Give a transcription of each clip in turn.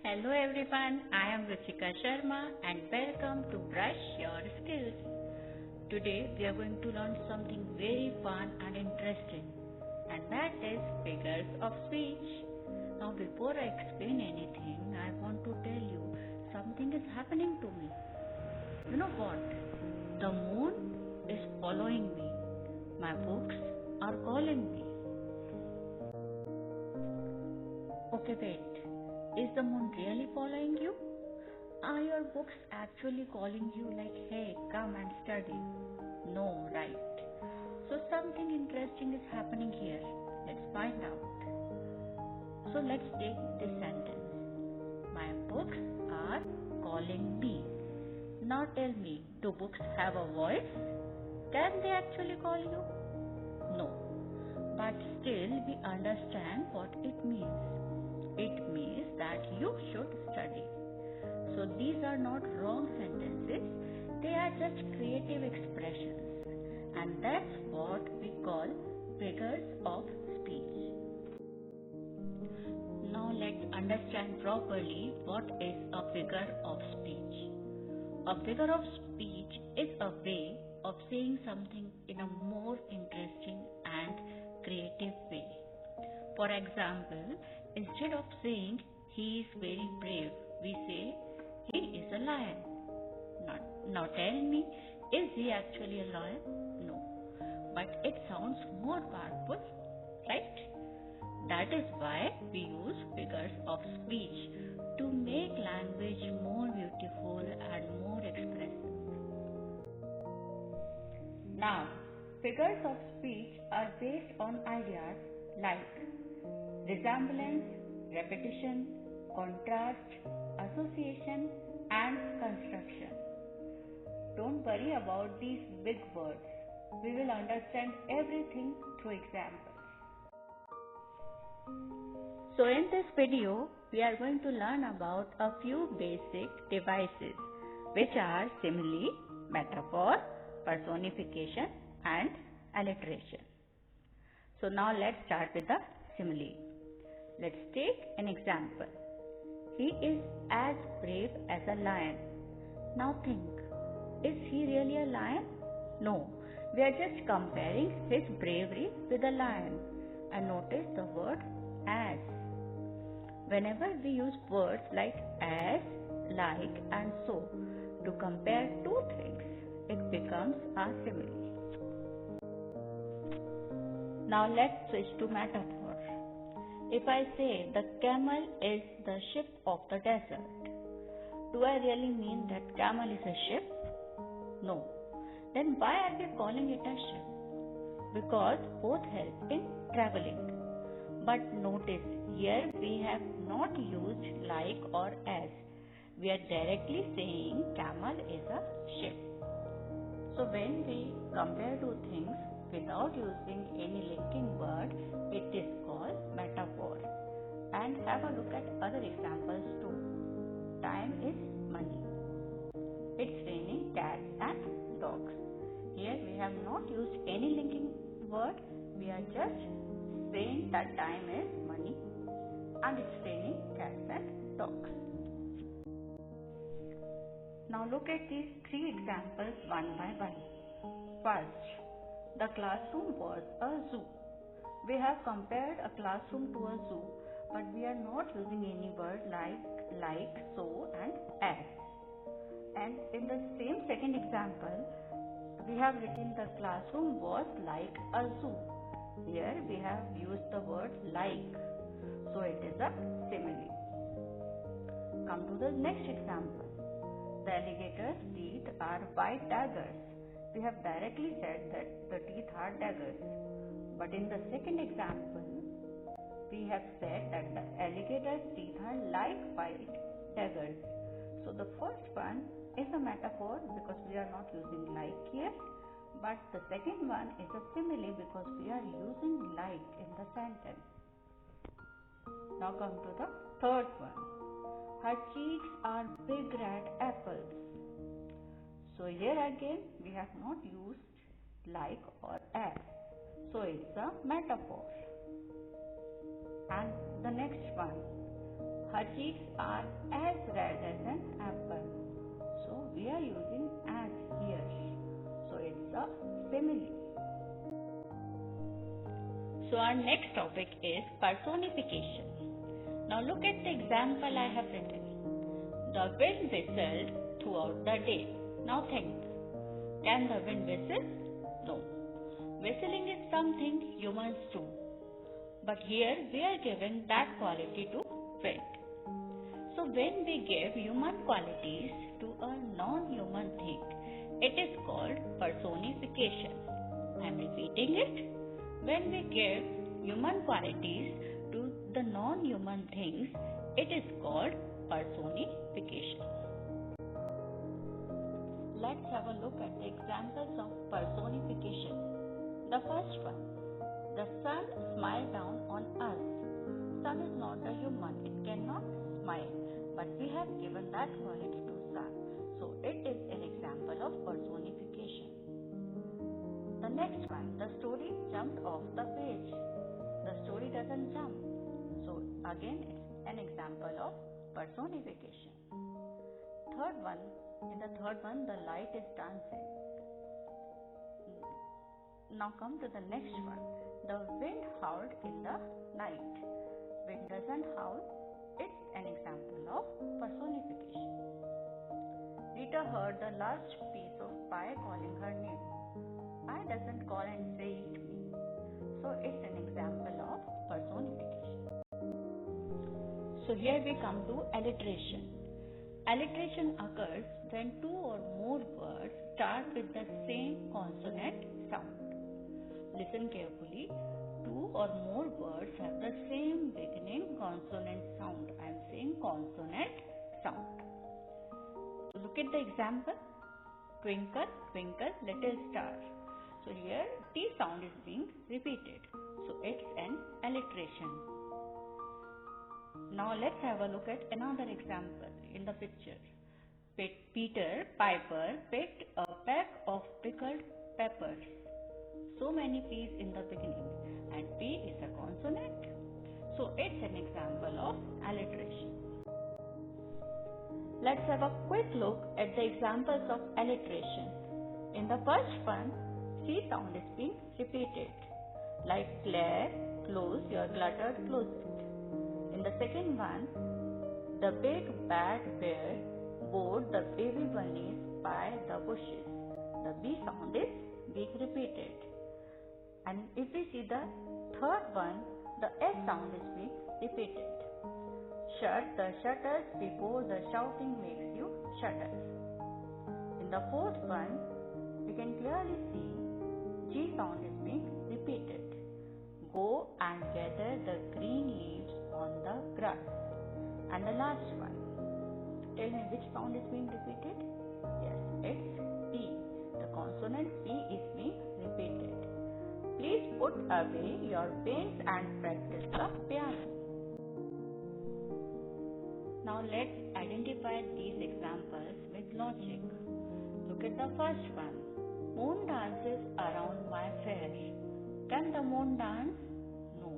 Hello everyone, I am Ruchika Sharma and welcome to Brush Your Skills. Today we are going to learn something very fun and interesting, and that is figures of speech. Now before I explain anything, I want to tell you something is happening to me. You know what? The moon is following me. My books are calling me. Okay, wait. Is the moon really following you? Are your books actually calling you like, hey, come and study? No, right? So something interesting is happening here. Let's find out. So let's take this sentence. My books are calling me. Now tell me, do books have a voice? Can they actually call you? No. But still we understand what it means. It means that you should study. So these are not wrong sentences, they are just creative expressions, and that's what we call figures of speech. Now let's understand properly what is a figure of speech. A figure of speech is a way of saying something in a more interesting and creative way. For example, instead of saying he is very brave, we say he is a lion. Now tell me, is he actually a lion? No. But it sounds more powerful, right? That is why we use figures of speech to make language more beautiful and more expressive. Now, figures of speech are based on ideas like resemblance, repetition, contrast, association, and construction. Don't worry about these big words. We will understand everything through examples. So in this video, we are going to learn about a few basic devices, which are simile, metaphor, personification, and alliteration. So now let's start with the simile. Let's take an example. He is as brave as a lion. Now think, is he really a lion? No, we are just comparing his bravery with a lion. And notice the word as. Whenever we use words like as, like, and so to compare two things, it becomes a simile. Now let's switch to metaphor. If I say the camel is the ship of the desert, do I really mean that camel is a ship? No. Then why are we calling it a ship? Because both help in traveling. But notice here we have not used like or as. We are directly saying camel is a ship. So when we compare two things without using any linking word, it is called metaphor. And have a look at other examples too. Time is money. It's raining cats and dogs. Here we have not used any linking word. We are just saying that time is money and it's raining cats and dogs. Now look at these three examples one by one. First, the classroom was a zoo. We have compared a classroom to a zoo, but we are not using any word like, so, and as. And in the same second example, we have written the classroom was like a zoo. Here we have used the word like, so it is a simile. Come to the next example. The alligator's teeth are white daggers. We have directly said that the teeth are daggers. But in the second example, we have said that the alligator's teeth are like white daggers. So the first one is a metaphor because we are not using like here. But the second one is a simile because we are using like in the sentence. Now come to the third one. Her cheeks are big red apples. So here again we have not used like or as. So it's a metaphor. And the next one. Her cheeks are as red as an apple. So we are using as here. So it's a simile. So our next topic is personification. Now look at the example I have written. The wind whistled throughout the day. Now think. Can the wind whistle? No. Whistling is something humans do. But here we are giving that quality to wind. So when we give human qualities to a non-human thing, it is called personification. I am repeating it. When we give human qualities to the non-human things, it is called personification. Let's have a look at the examples of personification. The first one, the sun smiled down on us. Sun is not a human, it cannot smile, but we have given that quality to sun. So it is an example of personification. The next one, the story jumped off the page. The story doesn't jump. So again, it's an example of personification. In the third one, the light is dancing. Now come to the next one. The wind howled in the night. Wind doesn't howl. It's an example of personification. Rita heard the last piece of pie calling her name. Pie doesn't call and say eat me. So it's an example of personification. So here we come to alliteration. Alliteration occurs when two or more words start with the same consonant sound. Listen carefully. Two or more words have the same beginning consonant sound. I am saying consonant sound. So look at the example. Twinkle, twinkle, little star. So here T sound is being repeated. So it's an alliteration. Now let's have a look at another example in the picture. Peter Piper picked a peck of pickled peppers. So many P's in the beginning, and P is a consonant. So it's an example of alliteration. Let's have a quick look at the examples of alliteration. In the first one, C sound is being repeated. Like Claire, close your cluttered closet. In the second one, the big bad bear bored the baby bunnies by the bushes. The B sound is being repeated. And if we see the third one, the S sound is being repeated. Shut the shutters before the shouting makes you shudder. In the fourth one, we can clearly see G sound is being repeated. Go and gather the green leaves on the grass. And the last one, tell me which sound is being repeated? Yes, it's P. The consonant P is being repeated. Please put away your pens and practice the piano. Now let's identify these examples with logic. Look at the first one. Moon dances around my fair. Can the moon dance? No.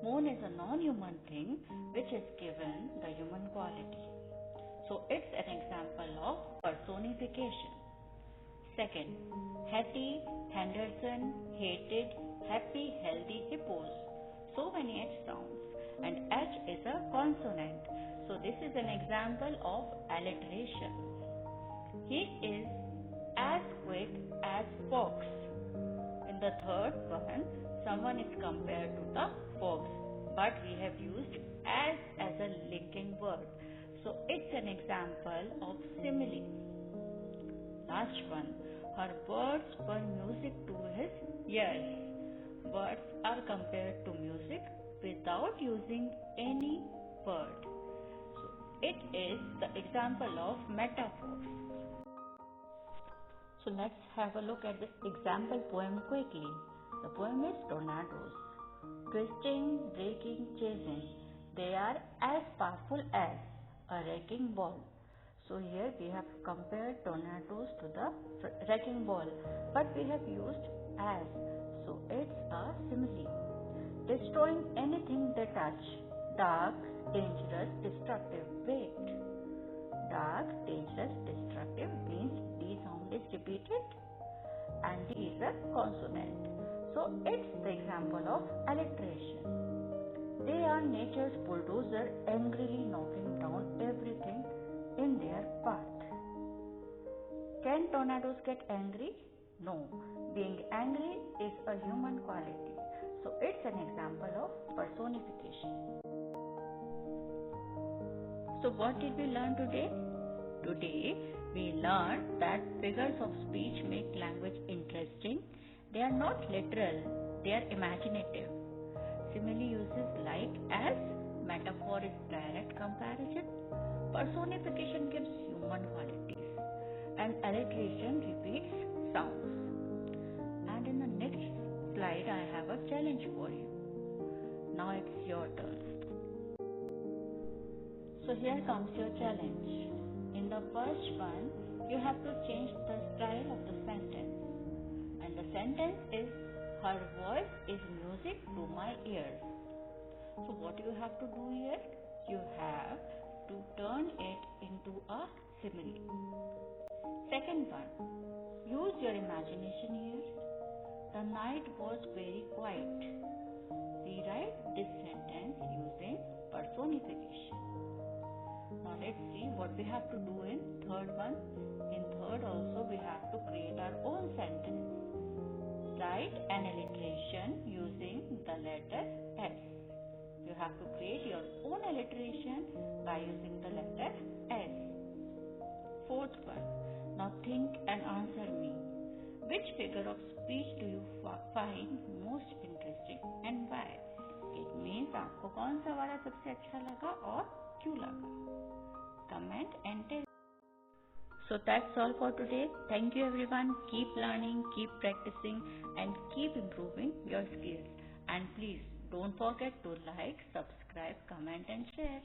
Moon is a non-human thing which is given the human quality. So it's an example of personification. Second, Hattie, Henderson, hated, happy, healthy hippos. So many H sounds, and H is a consonant. So this is an example of alliteration. He is as quick as fox. In the third one, someone is compared to the fox, but we have used as a linking word. So it's an example of simile. Last one, her words were music to his ears. Words are compared to music without using any word. So it is the example of metaphors. So let's have a look at this example poem quickly. The poem is Tornadoes. Twisting, breaking, chasing. They are as powerful as a wrecking ball. So here we have compared tornadoes to the wrecking ball, but we have used as. So it's a simile. Destroying anything they touch. Dark, dangerous, destructive. Wait. Dark, dangerous, destructive means D sound is repeated and D is a consonant. So it's the example of alliteration. They are nature's bulldozer, angrily knocking down everything in their path. Can tornadoes get angry? No. Being angry is a human quality. So it's an example of personification. So what did we learn today? Today we learned that figures of speech make language interesting. They are not literal, they are imaginative. Simile uses like as metaphor is direct comparison. Personification gives human qualities. And alliteration repeats sounds. And in the next slide I have a challenge for you. Now it's your turn. So here comes your challenge. In the first one, you have to change the style of the sentence. And the sentence is, her voice is music to my ears. So what you have to do here? You have to turn it into a simile. Second one, use your imagination here. The night was very quiet. Rewrite this sentence using personification. Now let's see what we have to do in third one. In third also we have to create our own sentence. Write an alliteration using the letter S. You have to create your own alliteration by using the letter S. Fourth one. Now think and answer me. Which figure of speech do you find most interesting and why? It means आपको कौन सा वाला सबसे अच्छा लगा और क्यों लगा? Comment and tell. So that's all for today. Thank you everyone. Keep learning, keep practicing and keep improving your skills. And please don't forget to like, subscribe, comment and share.